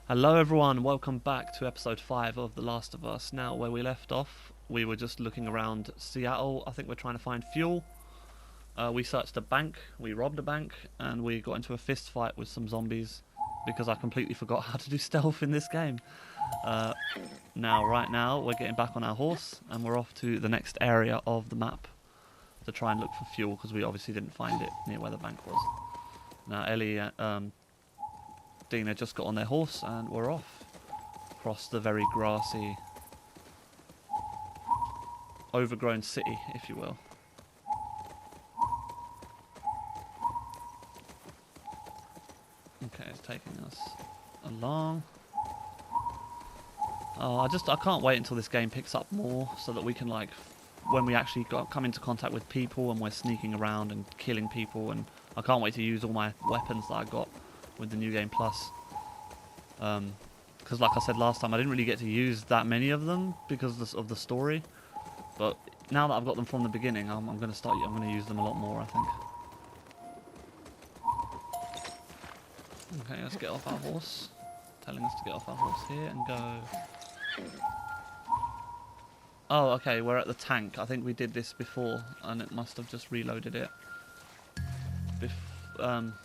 Hello everyone, welcome back to episode 5 of The Last of Us. Now, where we left off, we were just looking around Seattle. I think we're trying to find fuel. We searched a bank, we robbed a bank, and we got into a fist fight with some zombies because I completely forgot how to do stealth in this game. Right now, we're getting back on our horse and we're off to the next area of the map to try and look for fuel because we obviously didn't find it near where the bank was. Now, Ellie Dina just got on their horse and we're off across the very grassy, overgrown city, if you will. Okay, it's taking us along. Oh, I can't wait until this game picks up more so that we can, like, when we actually come into contact with people and we're sneaking around and killing people, and I can't wait to use all my weapons that I got with the New Game Plus. Because like I said last time, I didn't really get to use that many of them because of the story. But now that I've got them from the beginning, I'm going to use them a lot more, I think. Okay, let's get off our horse. Telling us to get off our horse here and go. Oh, okay, we're at the tank. I think we did this before, and it must have just reloaded it.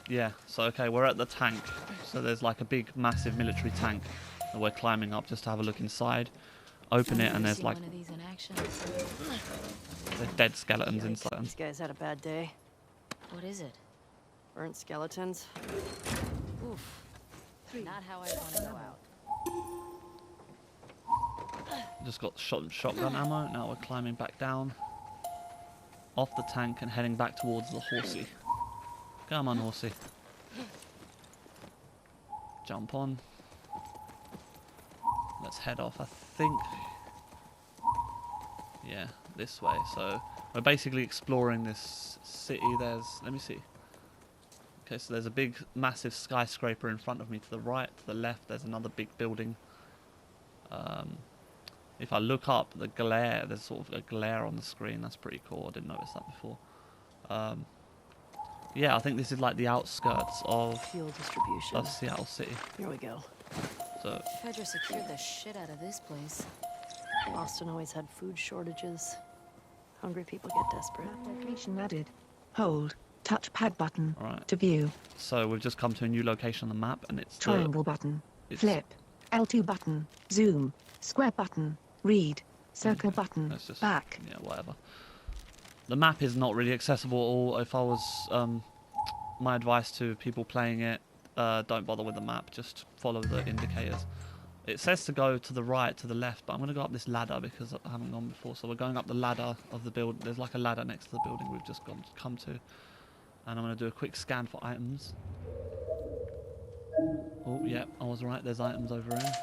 Yeah, so okay, we're at the tank. So there's like a big, massive military tank that we're climbing up just to have a look inside. Open it, and there's like there's dead skeletons inside. These guys had a bad day. What is it? Burnt skeletons. Oof. Not how I want to go out. Just got shotgun ammo. Now we're climbing back down off the tank and heading back towards the horsey. Come on, horsey. Jump on. Let's head off, I think. Yeah, this way. So we're basically exploring this city. Let me see. Okay, so there's a big, massive skyscraper in front of me to the right. To the left, there's another big building. If I look up, there's sort of a glare on the screen. That's pretty cool. I didn't notice that before. Yeah, I think this is like the outskirts of Fuel distribution. of Seattle City. Here we go. So Fedra secured the shit out of this place. Austin always had food shortages. Hungry people get desperate. Location added. Hold. Touchpad button. Alright. To view. So we've just come to a new location on the map, and it's Triangle button. Flip. L2 button. Zoom. Square button. Read. Circle button. Let's just, Back. Yeah, whatever. The map is not really accessible at all. If I was my advice to people playing it, don't bother with the map. Just follow the indicators. It says to go to the right, to the left, but I'm going to go up this ladder because I haven't gone before. So we're going up the ladder of the build. There's like a ladder next to the building we've just come to. And I'm going to do a quick scan for items. Oh, yeah, I was right. There's items over here.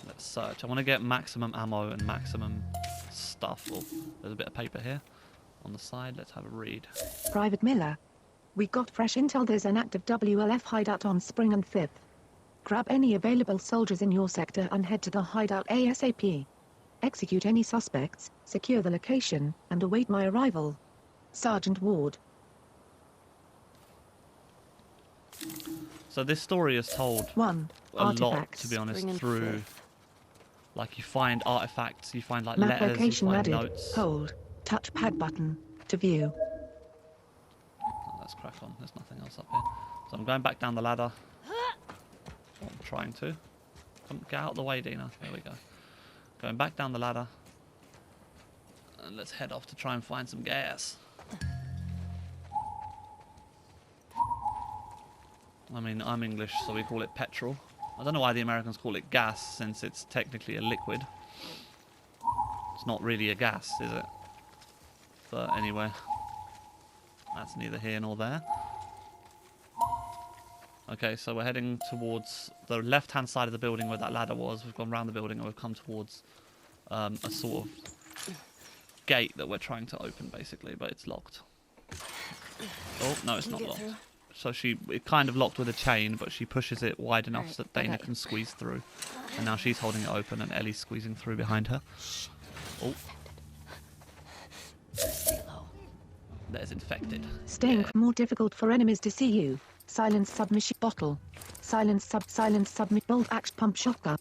Let's search. I want to get maximum ammo and maximum stuff. Oh, there's a bit of paper here on the side. Let's have a read. Private Miller. We got fresh intel there's an active WLF hideout on Spring and 5th. Grab any available soldiers in your sector and head to the hideout ASAP. Execute any suspects, secure the location, and await my arrival. Sergeant Ward. So this story is told One. a lot, Artifacts. to be honest, Spring and through... 5th. Like, you find artifacts, you find, like, Map letters, you location find added. notes. Hold. Touchpad button. To view. Oh, let's crack on. There's nothing else up here. So I'm going back down the ladder. I'm trying to. Come, get out of the way, Dina. There we go. Going back down the ladder. And let's head off to try and find some gas. I mean, I'm English, so we call it petrol. I don't know why the Americans call it gas, since it's technically a liquid. It's not really a gas, is it? But anyway, that's neither here nor there. Okay, so we're heading towards the left-hand side of the building where that ladder was. We've gone around the building and we've come towards a sort of gate that we're trying to open, basically, but it's locked. Oh, no, it's not locked. So it kind of locked with a chain, but she pushes it wide enough so that Dana can squeeze through. And now she's holding it open and Ellie's squeezing through behind her. Oh. Stay low. There's infected. Staying more difficult for enemies to see you. silence submission bottle, silence submit bolt action pump shotgun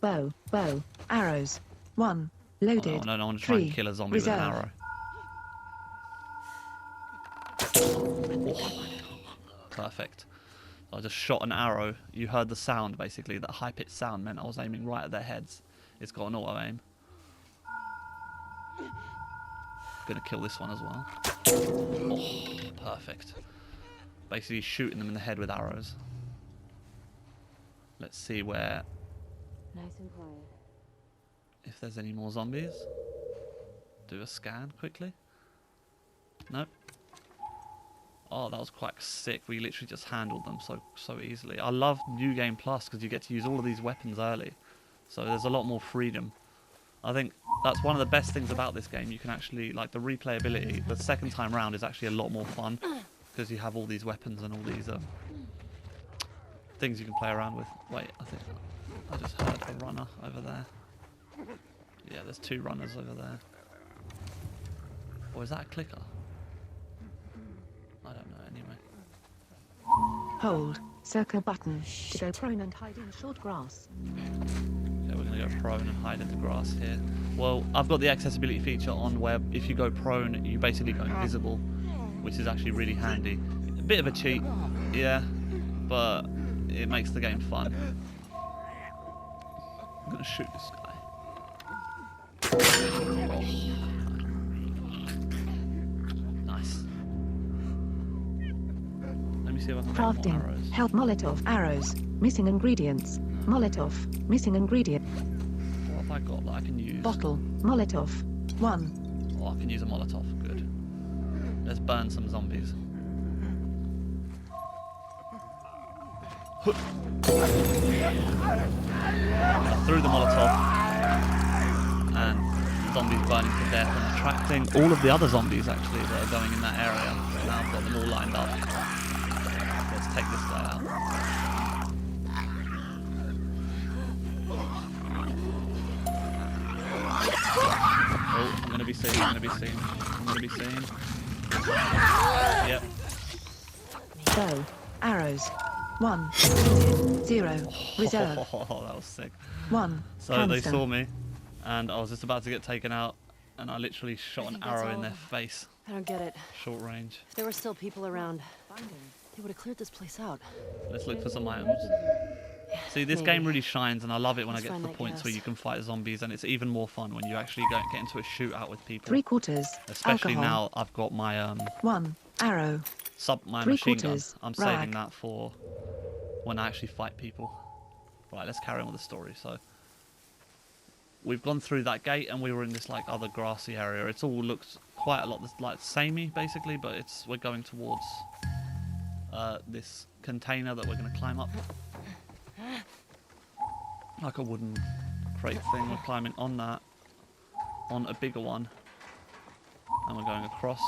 bow arrows 1 loaded Oh, no, I want to try and 3 kill a zombie reserve. with an arrow. Oh, perfect. I just shot an arrow. You heard the sound, basically. That high-pitched sound meant I was aiming right at their heads. It's got an auto-aim. Gonna kill this one as well. Oh, perfect. Basically shooting them in the head with arrows. Let's see where... Nice and quiet. if there's any more zombies. Do a scan quickly. Nope. Oh, that was quite sick. We literally just handled them so easily. I love New Game Plus because you get to use all of these weapons early. So there's a lot more freedom. I think that's one of the best things about this game. You can actually, like, the replayability, the second time round is actually a lot more fun because you have all these weapons and all these things you can play around with. Wait, I think I just heard a runner over there. Yeah, there's 2 runners over there. Or is that a clicker? I don't know, anyway. Hold circle button to go prone and hide in short grass. Okay, we're going to go prone and hide in the grass here. Well, I've got the accessibility feature on where if you go prone, you basically go invisible, which is actually really handy. A bit of a cheat, yeah, but it makes the game fun. I'm going to shoot this guy. Oh. Nice. Let me see if I can make more Crafting arrows. help Molotov arrows missing ingredients Molotov missing ingredient What have I got that I can use? bottle Molotov 1 Oh, I can use a Molotov. Good. Let's burn some zombies. I threw the Molotov, and the zombies burning to death and attracting all of the other zombies actually that are going in that area. Now I've got them all lined up. Let's take this guy out. Oh, I'm gonna be seen, I'm gonna be seen, I'm gonna be seen. Yep. bow arrows 1 0 reserve Oh, that was sick. 1 So canister. they saw me, and I was just about to get taken out, and I literally shot an think that's arrow all in their of them. face, I don't get it. short range. If there were still people around, they would have cleared this place out. Let's look for some items. See, this game really shines, and I love it when Let's I get to find the that points where gas. you can fight zombies, and it's even more fun when you actually get into a shootout with people. 3/4 Especially alcohol now I've got my 1 arrow my 3/4 machine gun. I'm saving rag. that for when I actually fight people. Right, let's carry on with the story. So we've gone through that gate, and we were in this like other grassy area. It's all looks quite a lot like samey basically, but we're going towards this container that we're going to climb up, like a wooden crate thing. We're climbing on that, on a bigger one, and we're going across.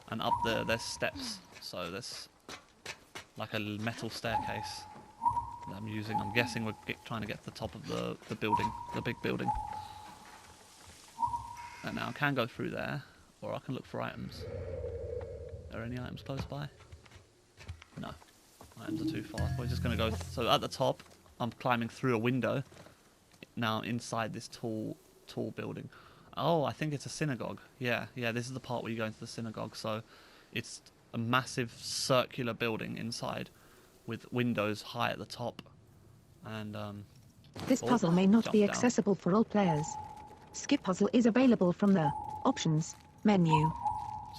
And up there, there's steps, so there's like a metal staircase that I'm using. I'm guessing we're trying to get to the top of the building, the big building. And now I can go through there, or I can look for items. Are there any items close by? No. Items are too far. We're just going to go... So at the top, I'm climbing through a window. Now inside this tall building. Oh, I think it's a synagogue. Yeah, this is the part where you go into the synagogue. So it's a massive circular building inside with windows high at the top. And This oh, puzzle may not jump be down. accessible for all players. Skip puzzle is available from the Options menu.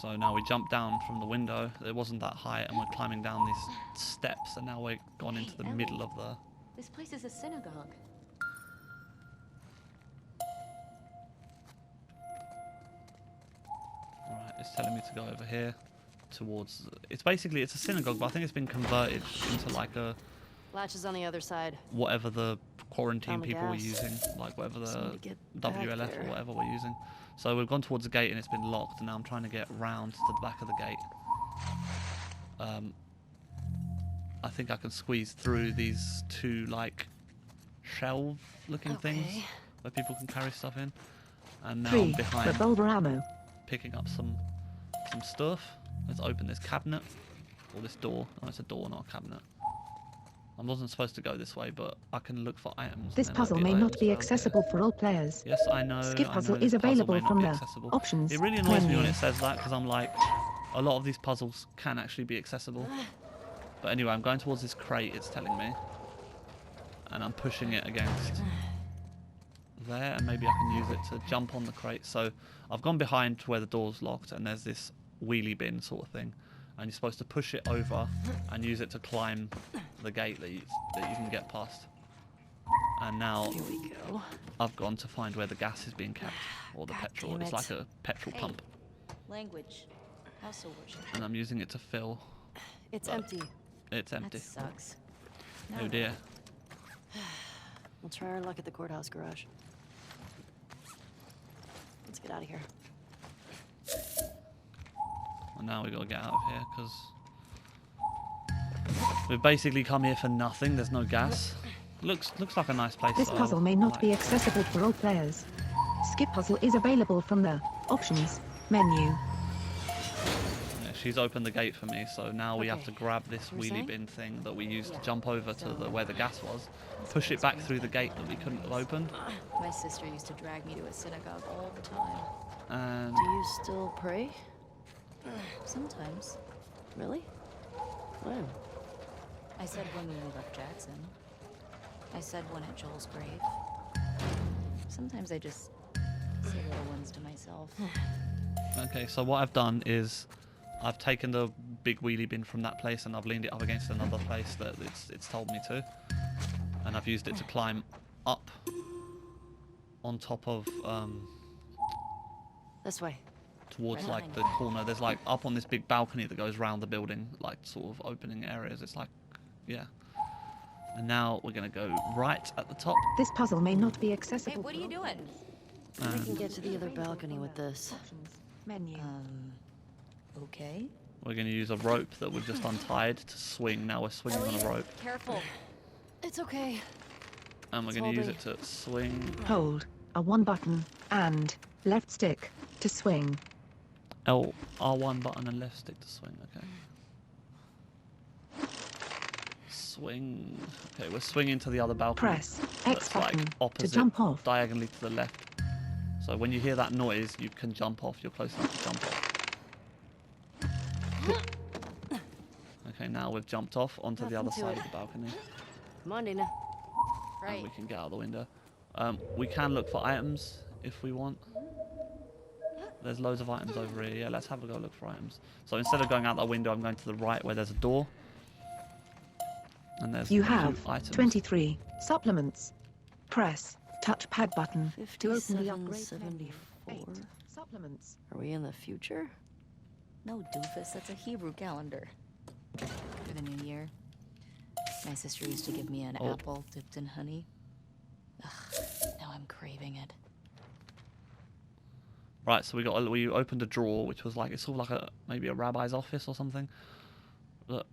So now we jump down from the window. It wasn't that high, and we're climbing down these steps, and now we're gone into the middle of the... This place is a synagogue. Alright, it's telling me to go over here towards... It's basically, it's a synagogue, but I think it's been converted into like a... Latch is on the other side. Whatever the quarantine Found the people were gas. using, like whatever Just the need to get back WLF there. or whatever we're using. So we've gone towards the gate and it's been locked, and now I'm trying to get round to the back of the gate. I think I can squeeze through these two like shelf-looking things Okay. where people can carry stuff in. And now 3 I'm behind, revolver ammo picking up some stuff. Let's open this cabinet. or this door. Oh, it's a door, not a cabinet. I wasn't supposed to go this way, but I can look for items. This There might puzzle may items not be found here. accessible for all players. Yes, I know. Skip I puzzle know is this puzzle available may not from be the accessible. options It really annoys me when menu. it says that, because I'm like, a lot of these puzzles can actually be accessible. But anyway, I'm going towards this crate, it's telling me. And I'm pushing it against there, and maybe I can use it to jump on the crate. So I've gone behind to where the door's locked, and there's this wheelie bin sort of thing. And you're supposed to push it over and use it to climb the gate that you can get past. And now Here we go. I've gone to find where the gas is being kept, or the God petrol. damn It's it. like a petrol Hey. pump, Language. House of worship. and I'm using it to fill. It's But empty. It's empty. That sucks. Oh dear. We'll try our luck at the courthouse garage. Let's get out of here. And now we gotta get out of here because we've basically come here for nothing. There's no gas. Looks like a nice place. This though. puzzle may not Like- be accessible for all players. Skip puzzle is available from the options menu. Yeah, she's opened the gate for me, so now we have Okay. to grab this You were wheelie saying? bin thing that we used Yeah. to jump over to So, where the gas was, push it back through the gate that we couldn't have opened, My sister used to drag me to a synagogue all the time. and Do you still pray? Sometimes. Really? When? I said when we left Jackson. I said one at Joel's grave. Sometimes I just say little ones to myself. okay, so what I've done is I've taken the big wheelie bin from that place and I've leaned it up against another place that it's told me to, and I've used it to climb up on top of This way. towards Right like behind the you. corner. There's like up on this big balcony that goes round the building, like sort of opening areas. It's like, yeah. And now we're gonna go right at the top. This puzzle may not be Hey, accessible. what are for you all doing? We can And get to the other balcony with this. Options menu. Okay. we're gonna use a rope that we've just untied to swing. Now we're swinging on a Elliot, rope, Careful. It's okay. and we're It's gonna use holding. it to swing. Hold a one button and left stick to swing. R1 button and left stick to swing. Okay. Swing. Okay, we're swinging to the other balcony. Press X That's like button to opposite, jump off. diagonally to the left. So when you hear that noise, you can jump off. You're close enough to jump off. Okay, now we've jumped off onto the Nothing other to side it. of the balcony, Come on, Dina. and Right. we can get out the window. We can look for items if we want. There's loads of items over here. Yeah, let's have a go look for items. So instead of going out that window, I'm going to the right where there's a door. And there's You two have items. 23 supplements. Press touchpad button to open the upgrade 5774. menu. 8 supplements. Are we in the future? No, doofus. That's a Hebrew calendar. For the new year. My sister used to give me an Oh. apple dipped in honey. Ugh, now I'm craving it. Right, so we opened a drawer, which was like, it's sort of like maybe a rabbi's office or something.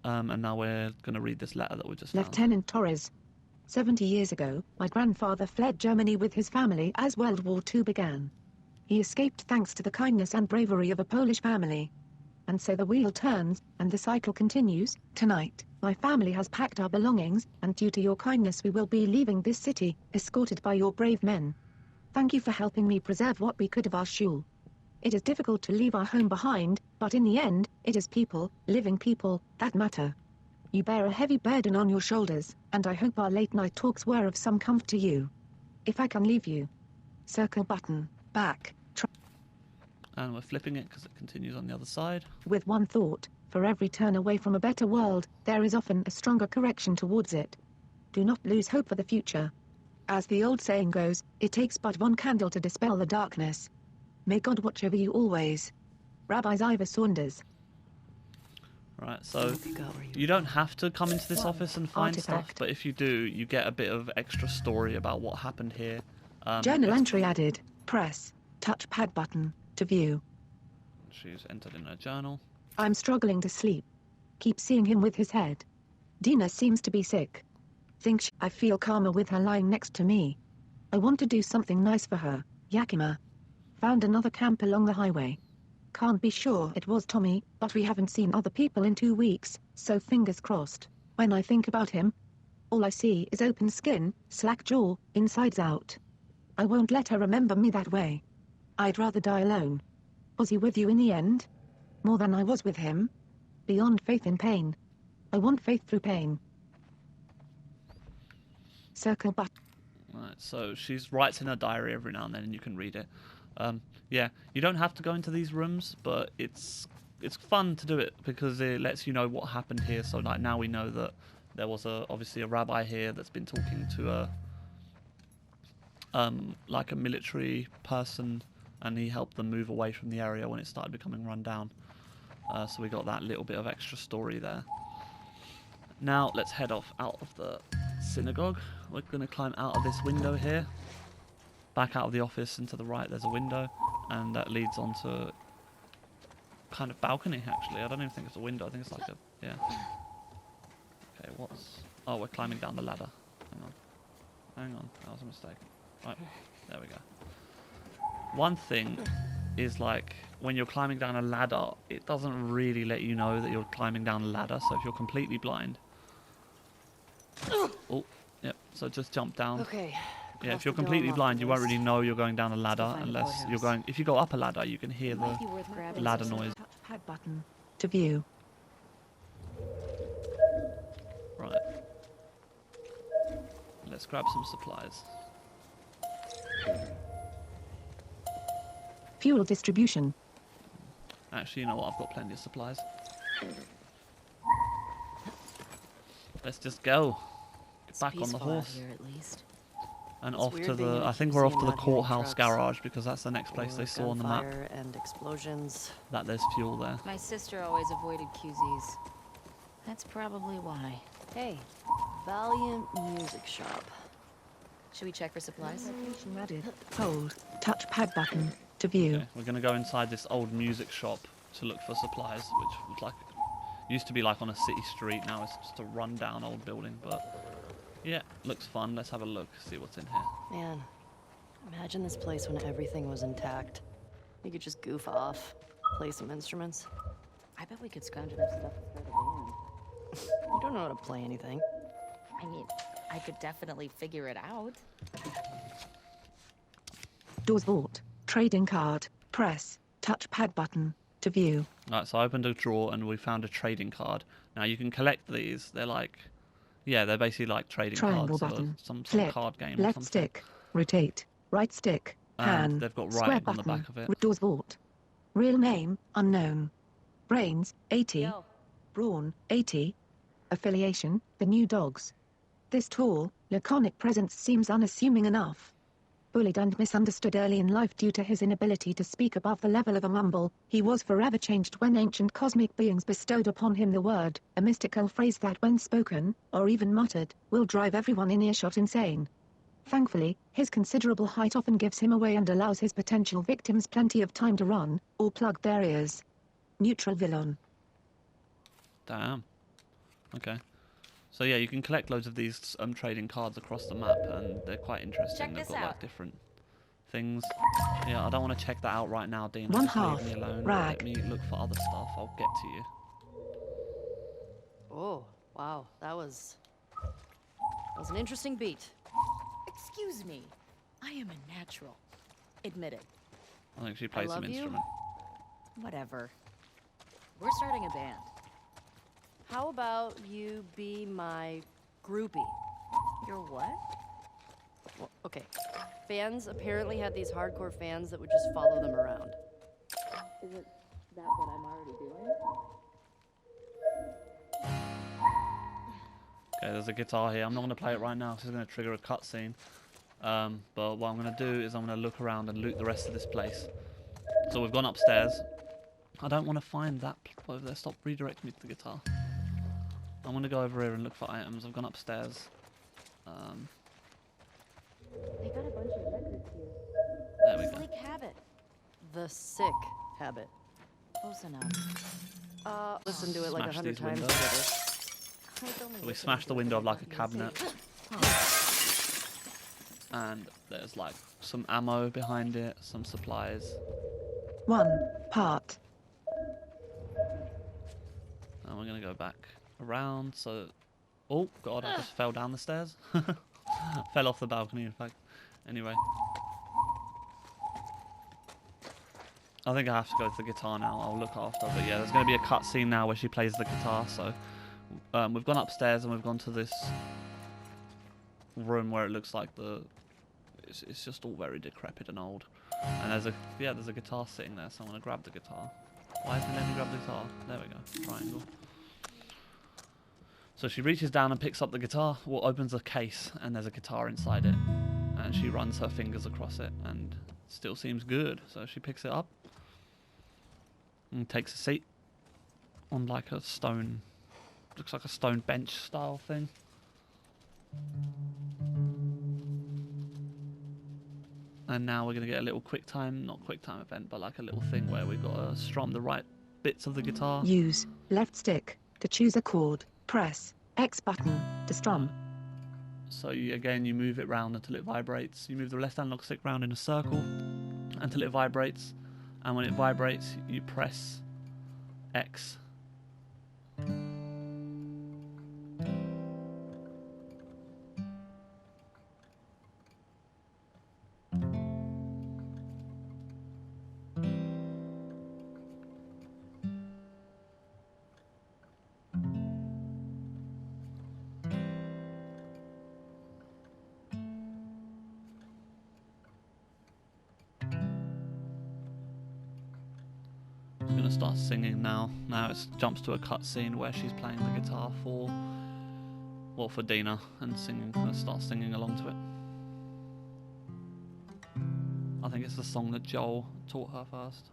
And now we're going to read this letter that we just found. Lieutenant Torres. 70 years ago, my grandfather fled Germany with his family as World War II began. He escaped thanks to the kindness and bravery of a Polish family. And so the wheel turns, and the cycle continues. Tonight, my family has packed our belongings, and due to your kindness we will be leaving this city, escorted by your brave men. Thank you for helping me preserve what we could of our shul. It is difficult to leave our home behind, but in the end, it is people, living people, that matter. You bear a heavy burden on your shoulders, and I hope our late-night talks were of some comfort to you. If I can leave you. Circle button, back, And we're flipping it because it continues on the other side. with one thought, for every turn away from a better world, there is often a stronger correction towards it. Do not lose hope for the future. As the old saying goes, it takes but one candle to dispel the darkness. May God watch over you always. Rabbi Ivor Saunders. Right, so Hope you got where you don't have to come into this office and find stuff, Artifact. but if you do, you get a bit of extra story about what happened here. Journal it's- entry added. Press touchpad button to view. She's entered in her journal. I'm struggling to sleep. Keep seeing him with his head. Dina seems to be sick. I feel calmer with her lying next to me. I want to do something nice for her. Yakima. Found another camp along the highway. can't be sure it was Tommy, but we haven't seen other people in 2 weeks, so fingers crossed. When I think about him, all I see is open skin, slack jaw, insides out. I won't let her remember me that way. I'd rather die alone. Was he with you in the end? More than I was with him? Beyond faith in pain. I want faith through pain. Circle back. Right, so she writes in her diary every now and then, and you can read it. Yeah, you don't have to go into these rooms, but it's fun to do it because it lets you know what happened here. So like now we know that there was obviously a rabbi here that's been talking to like a military person, and he helped them move away from the area when it started becoming run down. So we got that little bit of extra story there. Now let's head off out of the synagogue. We're going to climb out of this window here. Back out of the office and to the right there's a window, and that leads onto kind of balcony actually. I don't even think it's a window, I think it's like a, yeah. Okay, oh, we're climbing down the ladder. Hang on, that was a mistake. Right, there we go. One thing is like when you're climbing down a ladder, it doesn't really let you know that you're climbing down a ladder, so if you're completely blind. Oh, yep, so just jump down. Okay. Yeah, if you're completely blind, you won't really know you're going down a ladder unless you're going. If you go up a ladder, you can hear the ladder noise. Touchpad button to view. Right. Let's grab some supplies. Fuel distribution. Actually, you know what? I've got plenty of supplies. Let's just go. Get back on the horse. Here, at least. And It's off weird to being in the. a I think we're QZ off to the and not hearing courthouse trucks. garage because that's the next place they saw on the map. Gunfire and explosions. That there's fuel there. My sister always avoided QZs. That's probably why. Hey, Valiant Music Shop. Should we check for supplies? Location added. Hold. Touchpad button to view. Okay, we're gonna go inside this old music shop to look for supplies, which was like used to be like on a city street. Now it's just a run-down old building, but yeah, looks fun. Let's have a look, see what's in here. Man, imagine this place when everything was intact. You could just goof off, play some instruments. I bet we could scrounge enough stuff to start a band. You don't know how to play anything. I mean, I could definitely figure it out. Doors vault. Trading card. Press. Touchpad button to view. Right, so I opened a drawer and we found a trading card. Now you can collect these. They're like, yeah, they're basically like trading Triangle cards. button. Some Flip. card game or Left something. stick. Rotate. Right stick. And Pan. they've got Square writing on the button. back of it. Doors vault. Real name unknown. Brains 80. Yo. Brawn 80. Affiliation the New Dogs. This tall, laconic presence seems unassuming enough. Bullied and misunderstood early in life due to his inability to speak above the level of a mumble, he was forever changed when ancient cosmic beings bestowed upon him the word, a mystical phrase that when spoken, or even muttered, will drive everyone in earshot insane. Thankfully, his considerable height often gives him away and allows his potential victims plenty of time to run, or plug their ears. Neutral villain. Damn. Okay. So yeah, you can collect loads of these trading cards across the map, and they're quite interesting. Check They've this got like out. different things. Yeah, I don't want to check that out right now, Dean. One Just half, leave me alone. rag. Let me look for other stuff. I'll get to you. Oh, wow, that was an interesting beat. Excuse me. I am a natural. Admit it. I think she plays some love you. instrument. Whatever. We're starting a band. How about you be my groupie? You're what? Well, okay. Fans apparently had these hardcore fans that would just follow them around. Is it that what I'm already doing? Okay, there's a guitar here. I'm not going to play it right now because it's going to trigger a cutscene. But what I'm going to do is I'm going to look around and loot the rest of this place. So we've gone upstairs. I don't want to find that over there. Stop redirecting me to the guitar. I'm going to go over here and look for items. I've gone upstairs. They got a bunch of records here. There we go. Sleek habit. The sick habit. Close enough. Listen to it like Smash 100 these times. windows. Together. We smashed the window of like a cabinet. And there's like some ammo behind it, some supplies. 1. Part. gonna go back around. So, oh god, I just fell down the stairs. Fell off the balcony, in fact. Anyway, I think I have to go to the guitar now. I'll look after. But yeah, there's gonna be a cutscene now where she plays the guitar. So we've gone upstairs and we've gone to this room where it looks like it's just all very decrepit and old. And there's a guitar sitting there, so I'm gonna grab the guitar. Why isn't it letting me grab the guitar? There we go. Triangle. So she reaches down and picks up the guitar, opens a case, and there's a guitar inside it. And she runs her fingers across it, and it still seems good. So she picks it up and takes a seat on like a stone, looks like a stone bench style thing. And now we're going to get a little not quick time event, but like a little thing where we've got to strum the right bits of the guitar. Use left stick to choose a chord. Press X button to strum. So you move it round until it vibrates. You move the left analog stick round in a circle until it vibrates. And when it vibrates, you press X. Gonna start singing now. Now it jumps to a cutscene where she's playing the guitar for Dina and singing. Gonna start singing along to it. I think it's the song that Joel taught her first.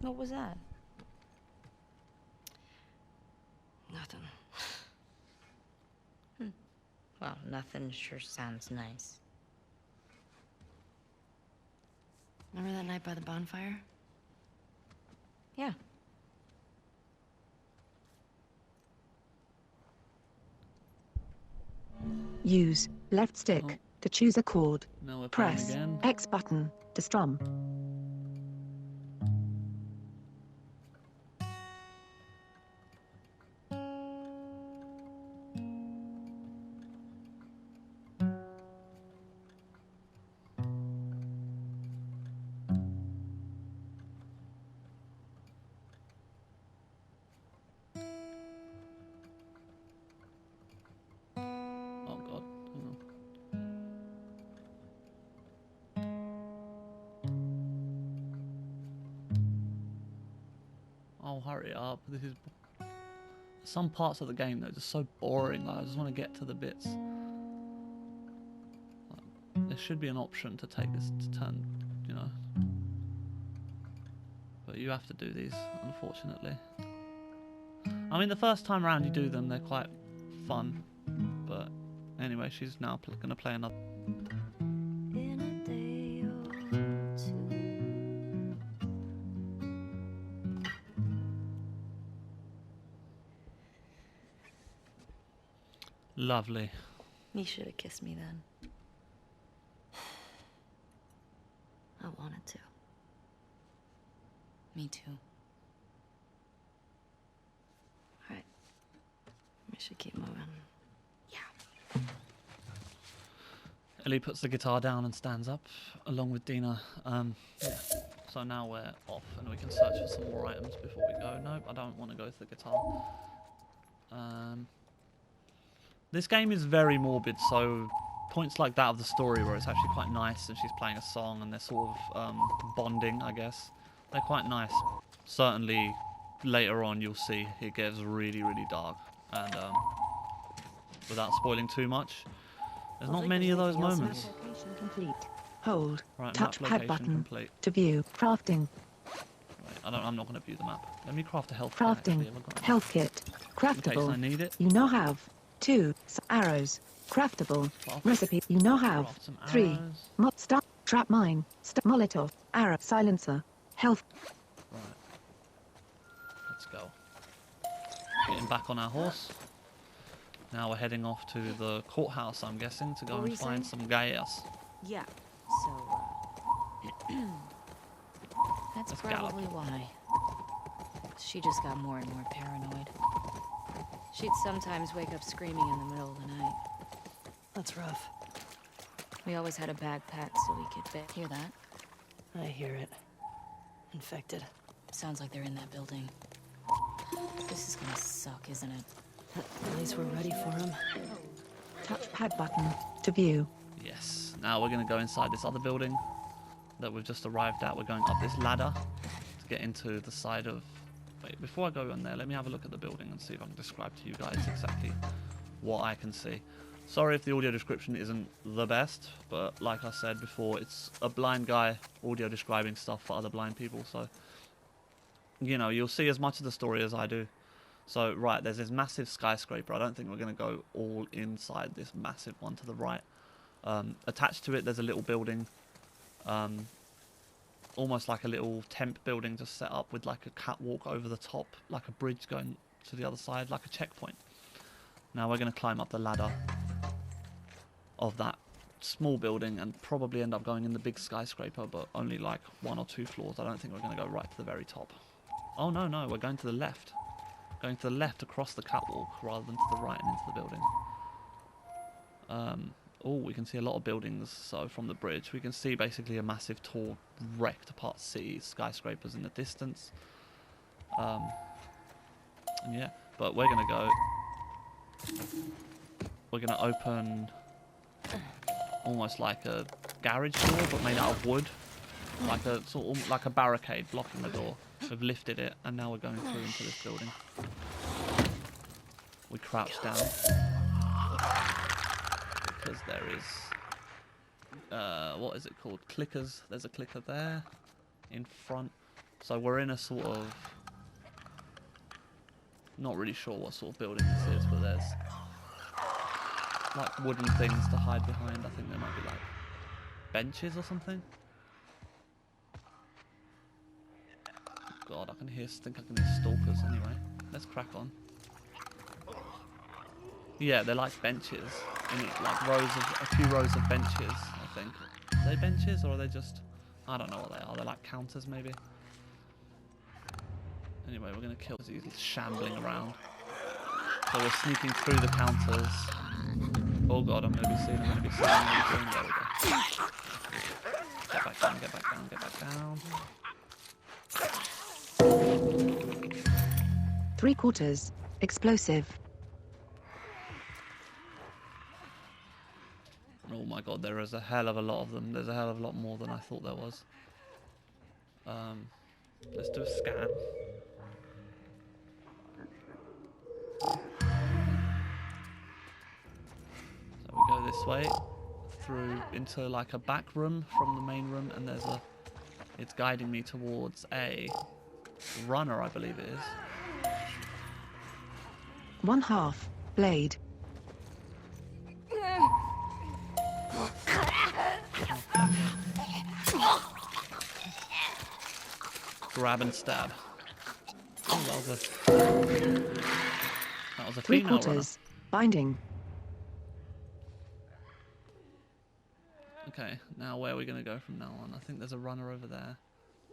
What was that? Nothing. Well, nothing sure sounds nice. Remember that night by the bonfire? Yeah. Use left stick to choose a chord. Now we're playing Press again. X button to strum. Oh god. Hang on. Oh, hurry up. This is... Some parts of the game, though, are just so boring. Like, I just want to get to the bits. Like, there should be an option to take this to turn, you know. But you have to do these, unfortunately. I mean, the first time around you do them, they're quite fun. But anyway, she's now going to play another. In a day or two. Lovely. You should have kissed me then. I wanted to. Me too. Alright. We should keep moving. Yeah. Ellie puts the guitar down and stands up, along with Dina. Yeah. So now we're off, and we can search for some more items before we go. Nope, I don't want to go to the guitar. This game is very morbid, so points like that of the story where it's actually quite nice and she's playing a song and they're sort of bonding, I guess. They're quite nice. Certainly later on you'll see it gets really, really dark. And without spoiling too much, there's not many of those moments. Location complete. Hold. Right, map Touchpad location button complete. to view. Crafting. Right, I'm not going to view the map. Let me craft a health kit. Crafting. Actually. Have I got enough? Health kit. In case Craftable. I need it. You now have 2 arrows. Craftable. Craft- Recipe. You now have Craft some 3 arrows. mod start trap mine. Molotov. Arrow. Silencer. Health. Right. Let's go. Getting back on our horse. Now we're heading off to the courthouse, I'm guessing, to go What were and you find saying? some gas. Yeah, so, that's Let's gallop. probably why. She just got more and more paranoid. She'd sometimes wake up screaming in the middle of the night. That's rough. We always had a bag packed so we could hear that? I hear it. Infected. Sounds like they're in that building. This is gonna suck, isn't it? At least we're ready for him. Touchpad button to view. Yes. Now we're going to go inside this other building that we've just arrived at. We're going up this ladder to get into the side of... Wait, before I go on there, let me have a look at the building and see if I can describe to you guys exactly what I can see. Sorry if the audio description isn't the best, but like I said before, it's a blind guy audio describing stuff for other blind people, so... You know, you'll see as much of the story as I do. So, right, there's this massive skyscraper. I don't think we're going to go all inside this massive one to the right. Attached to it, there's a little building. Almost like a little temp building just set up with like a catwalk over the top. Like a bridge going to the other side, like a checkpoint. Now we're going to climb up the ladder of that small building and probably end up going in the big skyscraper, but only like 1 or 2 floors. I don't think we're going to go right to the very top. Oh, no, we're going to the left. Going to the left across the catwalk rather than to the right and into the building. Oh, we can see a lot of buildings. So from the bridge, we can see basically a massive, tall, wrecked apart city, skyscrapers in the distance. And yeah, but we're gonna go. We're gonna open almost like a garage door, but made out of wood, like a sort of like a barricade blocking the door. We've lifted it, and now we're going through into this building. We crouch down because there is what is it called? Clickers. There's a clicker there in front. So we're in a sort of, not really sure what sort of building this is, but there's like wooden things to hide behind. I think there might be like benches or something. God, I think I can hear stalkers anyway. Let's crack on. Yeah, they're like benches. In like a few rows of benches, I think. Are they benches or are they just... I don't know what they are. They're like counters maybe. Anyway, we're going to kill these shambling around. So we're sneaking through the counters. Oh god, I'm going to be seen. There we go. Get back down, get back down, get back down. 3/4 explosive. Oh my god, there is a hell of a lot of them. There's a hell of a lot more than I thought there was. Let's do a scan. So we go this way, through into like a back room from the main room, and there's a... It's guiding me towards a runner, I believe it is. 1/2 blade. Grab and stab. Oh, that was a female runner. 3/4 binding. Okay, now where are we going to go from now on? I think there's a runner over there.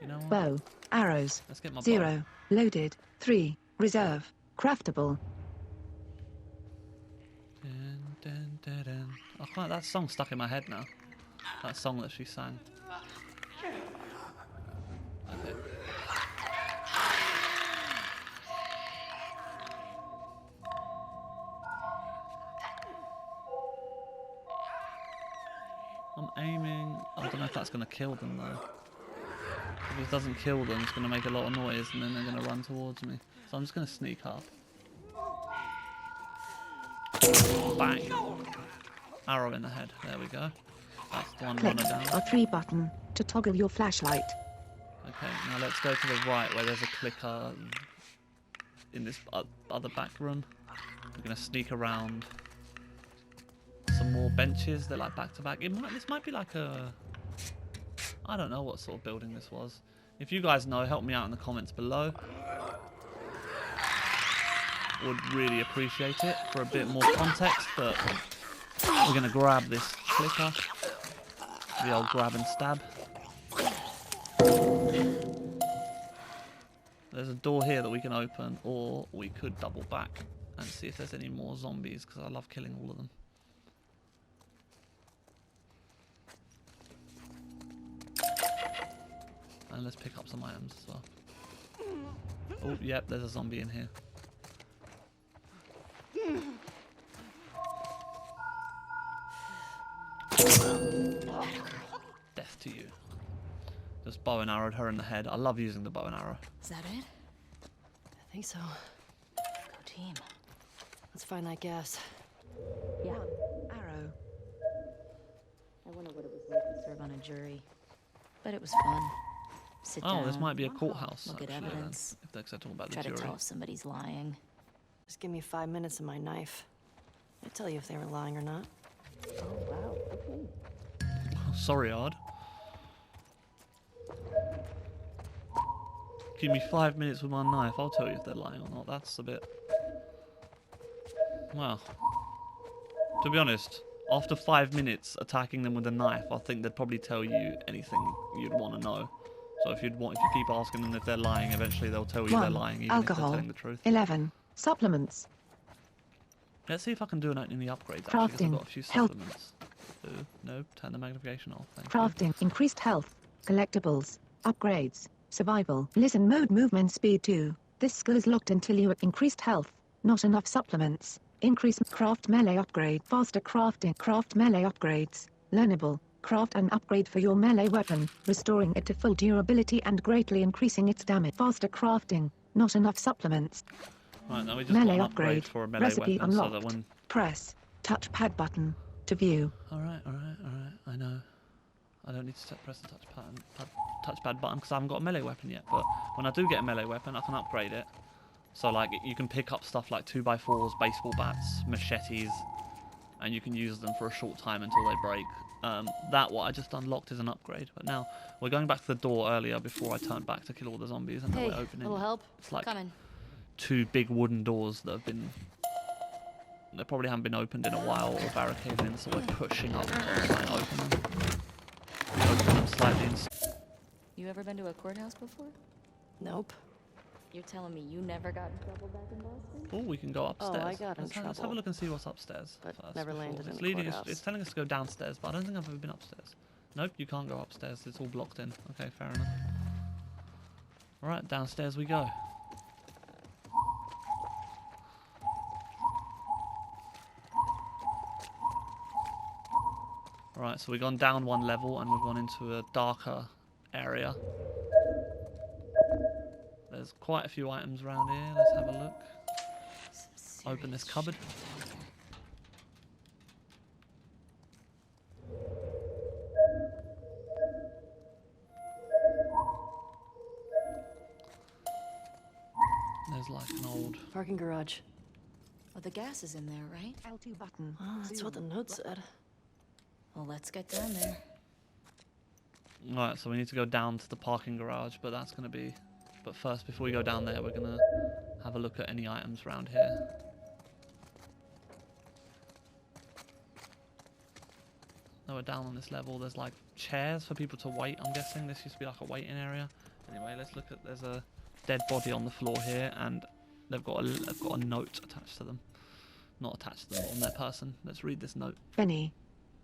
You know what? Bow, arrows. Let's get my 0 loaded. 3 reserve. Craftable. Dun, dun, dun, dun. I can't, that song's stuck in my head now. That song that she sang. Okay. I'm aiming. I don't know if that's going to kill them though. If it doesn't kill them, it's going to make a lot of noise and then they're going to run towards me. So I'm just going to sneak up. Bang! Arrow in the head. There we go. That's the one Click runner down. R3 button to toggle your flashlight. Okay, now let's go to the right where there's a clicker in this other back room. We're going to sneak around some more benches. They're like back to back. This might be like a... I don't know what sort of building this was. If you guys know, help me out in the comments below. Would really appreciate it for a bit more context, but we're going to grab this clicker. The old grab and stab. There's a door here that we can open, or we could double back and see if there's any more zombies, because I love killing all of them. And let's pick up some items as well. Oh, yep, there's a zombie in here. Death to you. Just bow and arrowed her in the head. I love using the bow and arrow. Is that it? I think so. Go team. Let's find that gas. Yeah. Arrow. I wonder what it was like to serve on a jury. But it was fun. Sit down. Oh, this might be a courthouse. Look at actually, then, evidence. if they're talking about the Try to jury. tell if somebody's lying. Just give me 5 minutes and my knife. I'd tell you if they were lying or not. Oh, wow. Okay. Sorry, Ard. Give me 5 minutes with my knife. I'll tell you if they're lying or not. That's a bit... Well, to be honest, after 5 minutes attacking them with a knife, I think they'd probably tell you anything you'd want to know. So if you keep asking them if they're lying, eventually they'll tell you they're lying, even if they're Alcohol. telling the truth. 11. Supplements. Let's see if I can do it in the upgrades. Actually, 'cause I've Crafting. got a few Health. supplements. Ooh, no, turn the magnification off. Thank you. Crafting. Increased health. Collectibles. Upgrades. Survival. Listen mode movement speed 2. This skill is locked until you have increased health. Not enough supplements. Increase craft melee upgrade. Faster crafting. Craft melee upgrades. Learnable. Craft an upgrade for your melee weapon, restoring it to full durability and greatly increasing its damage. Faster crafting. Not enough supplements. Right, now we just Melee got an upgrade upgrade. for a melee Recipe weapon, so unlocked. that when... Press touchpad button to view. Alright, I know. I don't need to press the touchpad button because I haven't got a melee weapon yet, but when I do get a melee weapon, I can upgrade it. So like, you can pick up stuff like 2x4s, baseball bats, machetes, and you can use them for a short time until they break. That what I just unlocked is an upgrade, but now we're going back to the door earlier before I turned back to kill all the zombies, and now Hey, we're opening little it. help? It's like Coming. 2 big wooden doors that have been... They probably haven't been opened in a while or barricaded in, so we're pushing up to try and open them. We open them slightly and... You ever been to a courthouse before? Nope. You're telling me you never got in trouble back in Boston? Oh, we can go upstairs. I got in Let's have a trouble. look and see what's upstairs. But first never before- landed in it's the leading us, courthouse. It's telling us to go downstairs, but I don't think I've ever been upstairs. Nope, you can't go upstairs. It's all blocked in. Okay, fair enough. Alright, downstairs we go. Alright, so we've gone down 1 level and we've gone into a darker area. There's quite a few items around here. Let's have a look. Open this cupboard. There's like an old... Parking garage. Oh, the gas is in there, right? L2 button. Oh, that's what the note said. Well, let's get down there. Right, so we need to go down to the parking garage, but that's going to be... But first, before we go down there, we're going to have a look at any items around here. Now we're down on this level. There's like chairs for people to wait, I'm guessing. This used to be like a waiting area. Anyway, let's look at... There's a dead body on the floor here, and they've got a note attached to them. Not attached to them, but on their person. Let's read this note. Benny.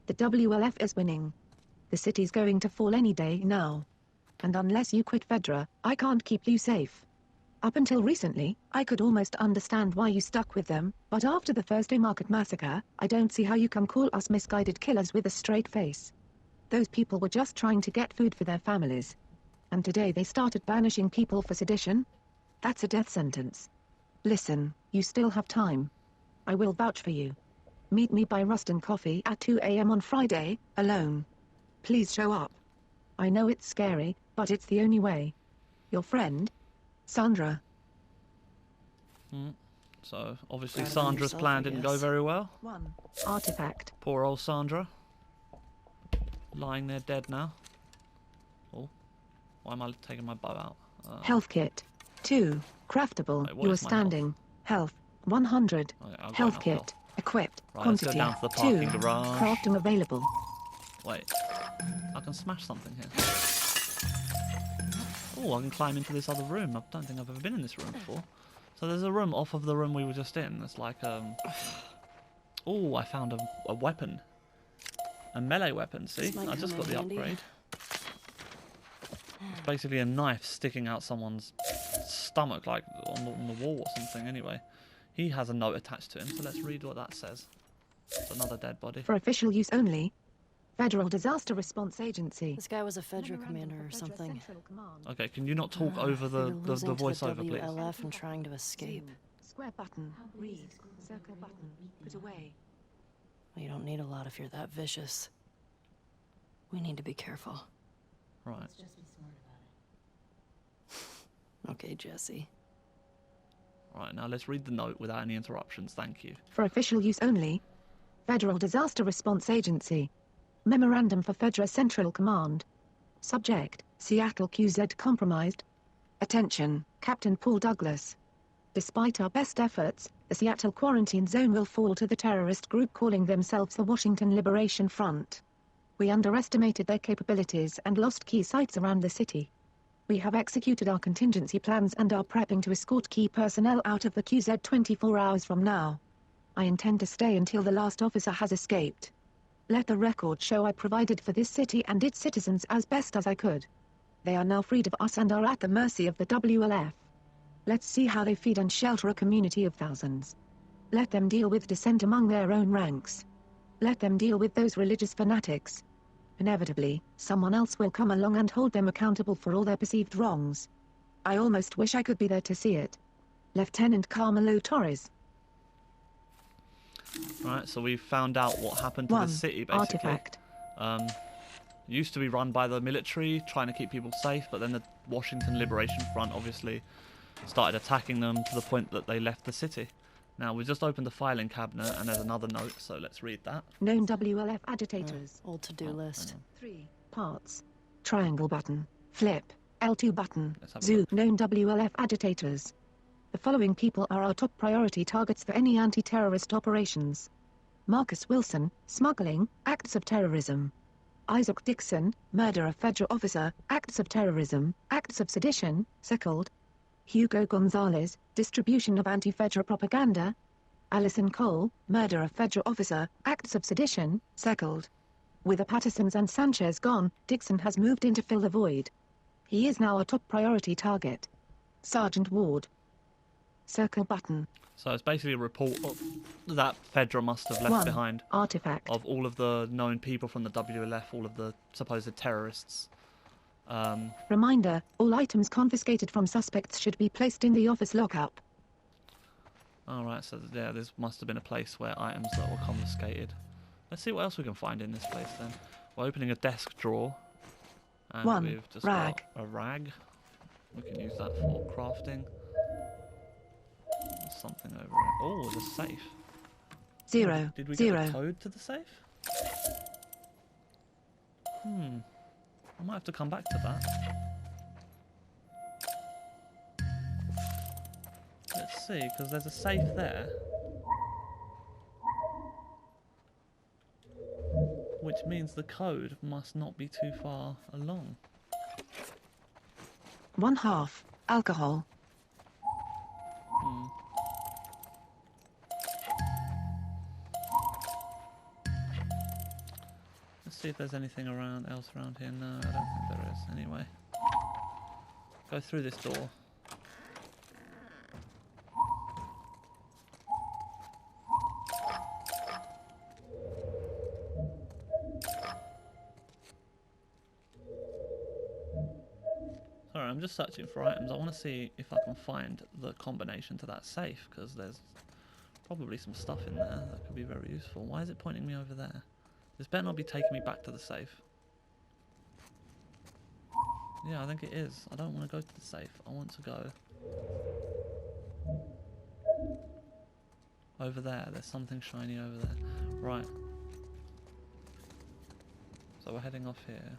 The WLF is winning. The city's going to fall any day now. And unless you quit Fedra, I can't keep you safe. Up until recently, I could almost understand why you stuck with them, but after the Thursday Market massacre, I don't see how you can call us misguided killers with a straight face. Those people were just trying to get food for their families. And today they started banishing people for sedition? That's a death sentence. Listen, you still have time. I will vouch for you. Meet me by Ruston Coffee at 2 a.m. on Friday, alone. Please show up. I know it's scary, but it's the only way. Your friend, Sandra. So, obviously Proud of Sandra's yourself, plan I didn't go guess. very well. 1. Artifact. Poor old Sandra. Lying there dead now. Oh. Why am I taking my bow out? Health kit. 2. Craftable. Wait, what You are is my standing. Health. 100. Okay, I've got Health enough kit. health. Equipped. Right, let's go Quantity. down to the 2. parking garage. Crafting available. Wait. can smash something here. Oh, I can climb into this other room. I don't think I've ever been in this room before. So there's a room off of the room we were just in. It's like, oh, I found a weapon. A melee weapon, see? This might I just come got in the handy. upgrade. It's basically a knife sticking out someone's stomach, like on the wall or something, anyway. He has a note attached to him, so let's read what that says. It's another dead body. For official use only. Federal Disaster Response Agency. This guy was a Fedra Memorandum commander for or Federal something. Central Command. Okay, can you not talk over They've the been losing to voiceover, the please? WLF and trying to escape. Square button. Read. Circle button. Put away. Well, you don't need a lot if you're that vicious. We need to be careful. Right. Just be smart about it. Okay, Jesse. Right, now let's read the note without any interruptions, thank you. For official use only. Federal Disaster Response Agency. Memorandum for Federal Central Command. Subject, Seattle QZ compromised. Attention, Captain Paul Douglas. Despite our best efforts, the Seattle quarantine zone will fall to the terrorist group calling themselves the Washington Liberation Front. We underestimated their capabilities and lost key sites around the city. We have executed our contingency plans and are prepping to escort key personnel out of the QZ 24 hours from now. I intend to stay until the last officer has escaped. Let the record show I provided for this city and its citizens as best as I could. They are now freed of us and are at the mercy of the WLF. Let's see how they feed and shelter a community of thousands. Let them deal with dissent among their own ranks. Let them deal with those religious fanatics. Inevitably, someone else will come along and hold them accountable for all their perceived wrongs. I almost wish I could be there to see it. Lieutenant Carmelo Torres. Right, so we found out what happened to the city, basically. Artifact. Used to be run by the military, trying to keep people safe, but then the Washington Liberation Front obviously started attacking them to the point that they left the city. Now, we just opened the filing cabinet, and there's another note, so let's read that. Known WLF agitators. Old to-do list. 3 parts. Triangle button. Flip. L2 button. Let's have a Zoom. look. Known WLF agitators. The following people are our top priority targets for any anti-terrorist operations. Marcus Wilson, smuggling, acts of terrorism. Isaac Dixon, murder of federal officer, acts of terrorism, acts of sedition, second. Hugo Gonzalez, distribution of anti-federal propaganda. Allison Cole, murder of federal officer, acts of sedition, second. With the Pattersons and Sanchez gone, Dixon has moved in to fill the void. He is now a top priority target. Sergeant Ward. Circle button. So it's basically a report of that Fedra must have left 1 behind artifact. of all of the known people from the WLF, all of the supposed terrorists. Reminder, all items confiscated from suspects should be placed in the office lockup. Alright, so yeah, this must have been a place where items that were confiscated. Let's see what else we can find in this place then. We're opening a desk drawer. And 1 we've just rag. got a rag. We can use that for crafting. There's something over it. Oh, there's a safe. 0 Did we 0 get a code to the safe? I might have to come back to that. Let's see, because there's a safe there. Which means the code must not be too far along. 1/2 alcohol. Let's see if there's anything else around here. No, I don't think there is. Anyway. Go through this door. Sorry, I'm just searching for items. I want to see if I can find the combination to that safe, because there's probably some stuff in there that could be very useful. Why is it pointing me over there? This better not be taking me back to the safe. Yeah, I think it is. I don't want to go to the safe. I want to go over there. There's something shiny over there. Right. So we're heading off here.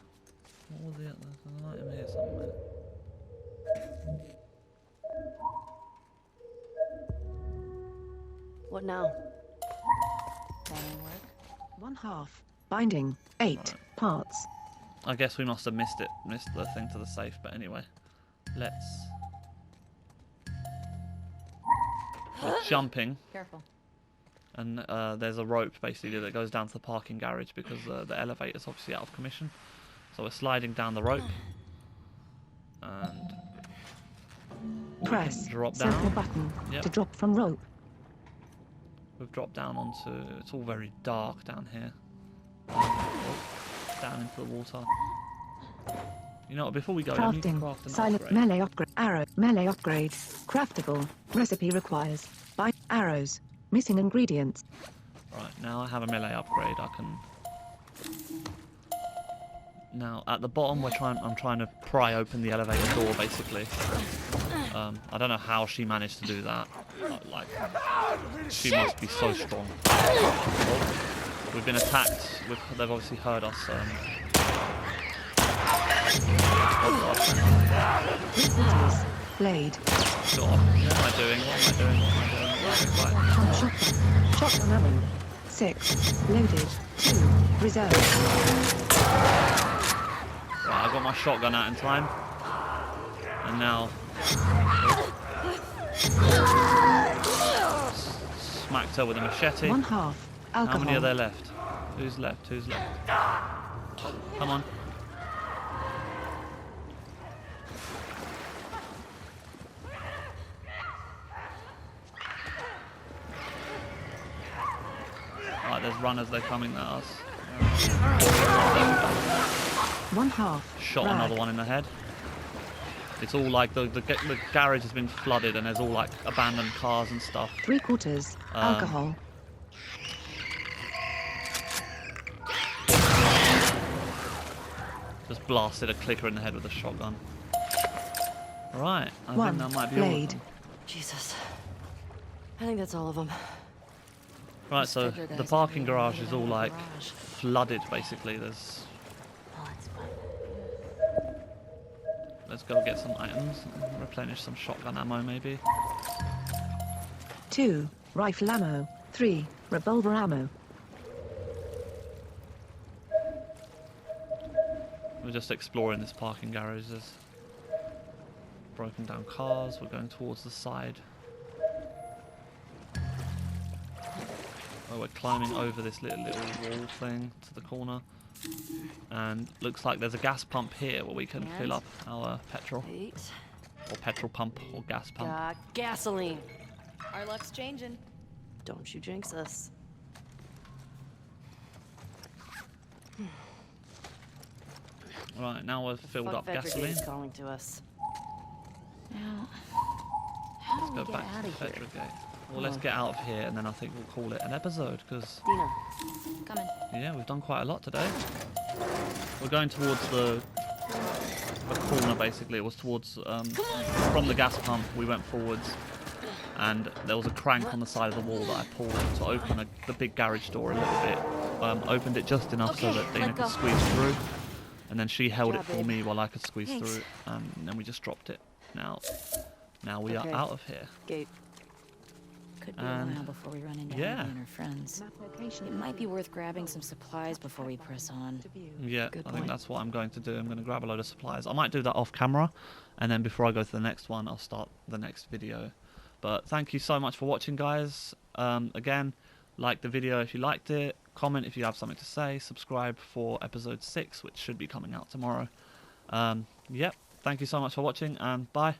What was the other? There's an item here somewhere. What now? Binding work? 1/2 binding. 8 Right. parts. I guess we must have missed the thing to the safe, but anyway. Let's... We're jumping, Careful. and there's a rope basically that goes down to the parking garage because the elevator's obviously out of commission. So we're sliding down the rope. And... Press drop circle down. button Yep. to drop from rope. We've dropped down onto... It's all very dark down here. Oh, down into the water. You know what, before we go, I need to Crafting. craft an Silent upgrade. melee upgrade. Arrow. Melee upgrade. Craftable. Recipe requires. Buy arrows. Missing ingredients. Right, now I have a melee upgrade. I can... Now, at the bottom, I'm trying to pry open the elevator door, basically. I don't know how she managed to do that. Like, she must be so strong. Oh, we've been attacked. They've obviously heard us. Recruiters. Blade. God, what am I doing? What am I doing? What am I doing? Right. Pump shotgun. Shotgun ammo. 6. Loaded. 2. Reserve. Right, I got my shotgun out in time. And now... Smacked her with a machete. 1/2. Alcohol. How many are there left? Who's left? Who's left? Come on. Right, there's runners, they're coming at us. 1/2. Shot Rag. another one in the head. It's all like the garage has been flooded and there's all like abandoned cars and stuff. 3/4. Alcohol. Just blasted a clicker in the head with a shotgun. Right, I 1. think that might be all of Blade. them. Jesus. I think that's all of them. Right, so Figure the guys parking never garage made it is out all of the like garage. flooded basically. There's... Oh, it's fine. Let's go get some items, replenish some shotgun ammo maybe. 2. Rifle ammo. 3. Revolver ammo. We're just exploring this parking garage. There's broken down cars. We're going towards the side. Oh, we're climbing over this little wall thing to the corner. And looks like there's a gas pump here where we can fill up our petrol. 8. Or petrol pump or gas pump. Got gasoline. Our luck's changing. Don't you jinx us. Right, now we've filled Fuck up Vector gasoline. Gate's calling to us. Now, how do Let's we go get back out to of the here? Petrol Gate. Well, let's get out of here and then I think we'll call it an episode because, Dina, Coming. yeah, we've done quite a lot today. We're going towards the corner basically. It was towards, from the gas pump, we went forwards and there was a crank on the side of the wall that I pulled to open the big garage door a little bit. Opened it just enough so Okay, that Dina let could go. squeeze through. And then she held Good it job, for babe. me while I could squeeze Thanks. through. And then we just dropped it. Now we Okay. are out of here. Gate. Could be And- a while before we run into yeah. Abby and her friends. Map location. It might be worth grabbing some supplies before we press on. To view. Yeah, Good I think point. that's what I'm going to do. I'm going to grab a load of supplies. I might do that off camera, and then before I go to the next one, I'll start the next video. But thank you so much for watching, guys. Again, like the video if you liked it, comment if you have something to say, subscribe for episode 6, which should be coming out tomorrow. Yep, thank you so much for watching, and bye.